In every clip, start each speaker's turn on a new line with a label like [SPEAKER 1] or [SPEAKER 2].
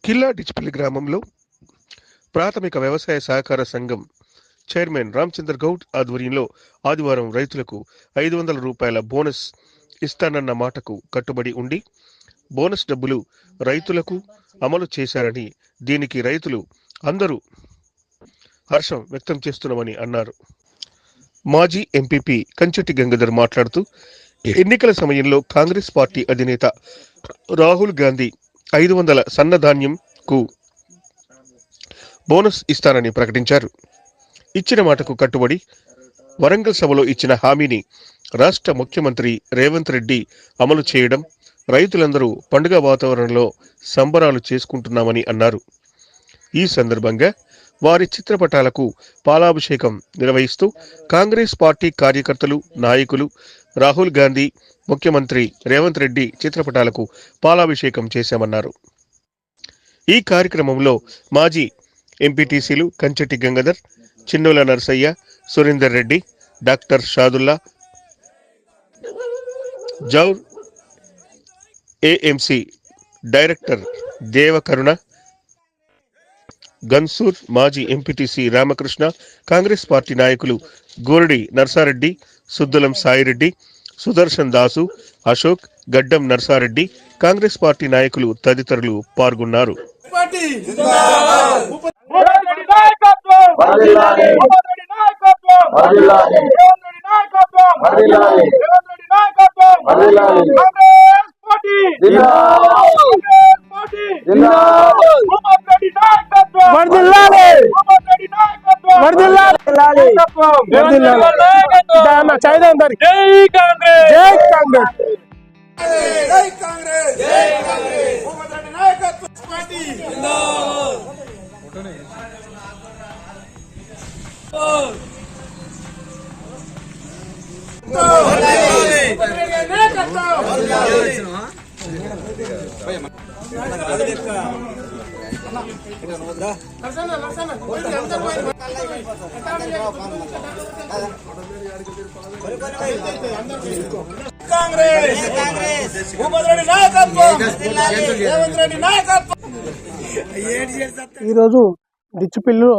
[SPEAKER 1] కిల్లా డిచ్పల్లి గ్రామంలో ప్రాథమిక వ్యవసాయ సహకార సంఘం చైర్మన్ రామచంద్ర గౌడ్ ఆధ్వర్యంలో ఆదివారం రైతులకు 500 రూపాయల బోనస్ ఇస్తానన్న మాటకు కట్టుబడి ఉండి బోనస్ డబ్బులు రైతులకు అమలు చేశారని, దీనికి రైతులు అందరూ హర్షం వ్యక్తం చేస్తున్నామని అన్నారు. మాజీ ఎంపీపీ కంచెట్టి గంగాధర్ మాట్లాడుతూ, ఎన్నికల సమయంలో కాంగ్రెస్ పార్టీ అధినేత రాహుల్ గాంధీ 500 సన్నధాన్యంకు బోనస్ ఇస్తానని ప్రకటించారు. ఇచ్చిన మాటకు కట్టుబడి వరంగల్ సభలో ఇచ్చిన హామీని రాష్ట్ర ముఖ్యమంత్రి రేవంత్ రెడ్డి అమలు చేయడం, రైతులందరూ పండుగ వాతావరణంలో సంబరాలు చేసుకుంటున్నామని అన్నారు. ఈ సందర్భంగా వారి చిత్రపటాలకు పాలాభిషేకం నిర్వహిస్తూ కాంగ్రెస్ పార్టీ కార్యకర్తలు, నాయకులు రాహుల్ గాంధీ, ముఖ్యమంత్రి రేవంత్ రెడ్డి చిత్రపటాలకు పాలాభిషేకం చేశామన్నారు. ఈ కార్యక్రమంలో మాజీ ఎంపీటీసీలు కంచెట్టి గంగాధర్, చిన్నోల నరసయ్య, సురేందర్ రెడ్డి, డాక్టర్ షాదుల్లా, జౌర్ ఏఎంసీ డైరెక్టర్ దేవకరుణ, గన్సూర్ మాజీ ఎంపీటీసీ రామకృష్ణ, కాంగ్రెస్ పార్టీ నాయకులు గోరడి నర్సారెడ్డి, సుద్దలం సాయిరెడ్డి, సుదర్శన్ దాసు, అశోక్, గడ్డం నర్సారెడ్డి, కాంగ్రెస్ పార్టీ నాయకులు తదితరులు పాల్గొన్నారు.
[SPEAKER 2] ఈరోజు డిచ్పల్లిలో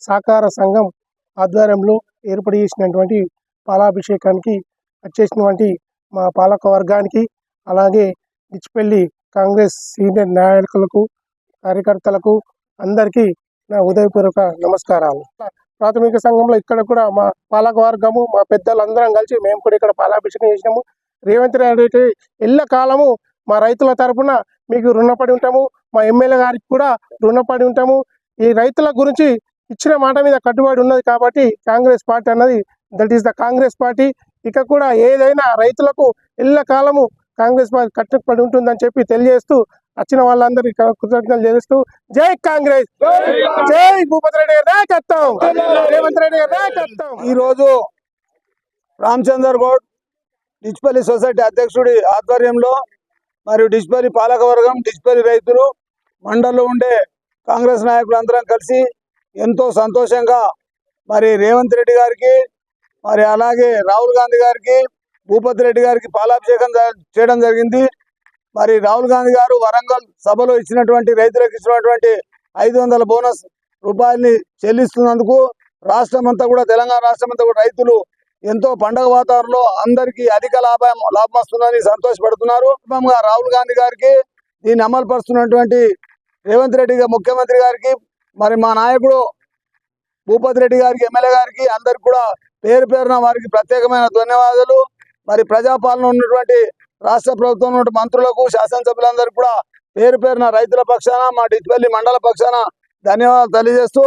[SPEAKER 2] సహకార సంఘం ఆధ్వర్యంలో ఏర్పాటు చేసినటువంటి పాలాభిషేకానికి వచ్చేసినటువంటి మా పాలక వర్గానికి, అలాగే డిచ్పల్లి కాంగ్రెస్ సీనియర్ నాయకులకు, కార్యకర్తలకు అందరికీ నా ఉదయపూర్వక నమస్కారాలు. ప్రాథమిక సంఘంలో ఇక్కడ కూడా మా పాలక వర్గము, మా పెద్దలందరం కలిసి మేము కూడా ఇక్కడ పాలాభిషేకం చేసినాము. రేవంత్ రెడ్డి ఎల్ల కాలము మా రైతుల తరఫున మీకు రుణపడి ఉంటాము, మా ఎమ్మెల్యే గారికి కూడా రుణపడి ఉంటాము. ఈ రైతుల గురించి ఇచ్చిన మాట మీద కట్టుబడి ఉన్నది కాబట్టి కాంగ్రెస్ పార్టీ అన్నది that is the Congress party. ఇక కూడా ఏదైనా రైతులకు ఎల్ల కాలము కాంగ్రెస్ పార్టీ కట్టుబడి ఉంటుందని చెప్పి తెలియజేస్తూ, వచ్చిన వాళ్ళందరికీ కృతజ్ఞతలు చేస్తూ జై కాంగ్రెస్, జై భూపతి రెడ్డి గారి నాయకత్వం, రేవంత్ రెడ్డి గారి నాయకత్వం.
[SPEAKER 3] ఈరోజు రామచందర్ గౌడ్ డిచ్పల్లి సొసైటీ అధ్యక్షుడి ఆధ్వర్యంలో మరియు డిచ్పల్లి పాలకవర్గం, డిచ్పల్లి రైతులు, మండలంలో ఉండే కాంగ్రెస్ నాయకులందరం కలిసి ఎంతో సంతోషంగా మరి రేవంత్ రెడ్డి గారికి, మరి అలాగే రాహుల్ గాంధీ గారికి, భూపతి రెడ్డి గారికి పాలాభిషేకం చేయడం జరిగింది. మరి రాహుల్ గాంధీ గారు వరంగల్ సభలో ఇచ్చినటువంటి రైతులకు ఇచ్చినటువంటి 500 బోనస్ రూపాయల్ని చెల్లిస్తున్నందుకు రాష్ట్రం అంతా కూడా, తెలంగాణ రాష్ట్రం అంతా కూడా రైతులు ఎంతో పండగ వాతావరణంలో అందరికీ అధిక లాభం వస్తుందని సంతోషపడుతున్నారు. రాహుల్ గాంధీ గారికి, దీన్ని అమలు పరుస్తున్నటువంటి రేవంత్ రెడ్డి ముఖ్యమంత్రి గారికి, మరి మా నాయకుడు భూపతి రెడ్డి గారికి, ఎమ్మెల్యే గారికి అందరికి కూడా పేరు పేరున వారికి ప్రత్యేకమైన ధన్యవాదాలు. మరి ప్రజాపాలన ఉన్నటువంటి రాష్ట్ర ప్రభుత్వం మంత్రులకు, శాసనసభ్యులందరికీ కూడా పేరు పేరున రైతుల పక్షాన, మా డిచ్పల్లి మండల పక్షాన ధన్యవాదాలు తెలియజేస్తూ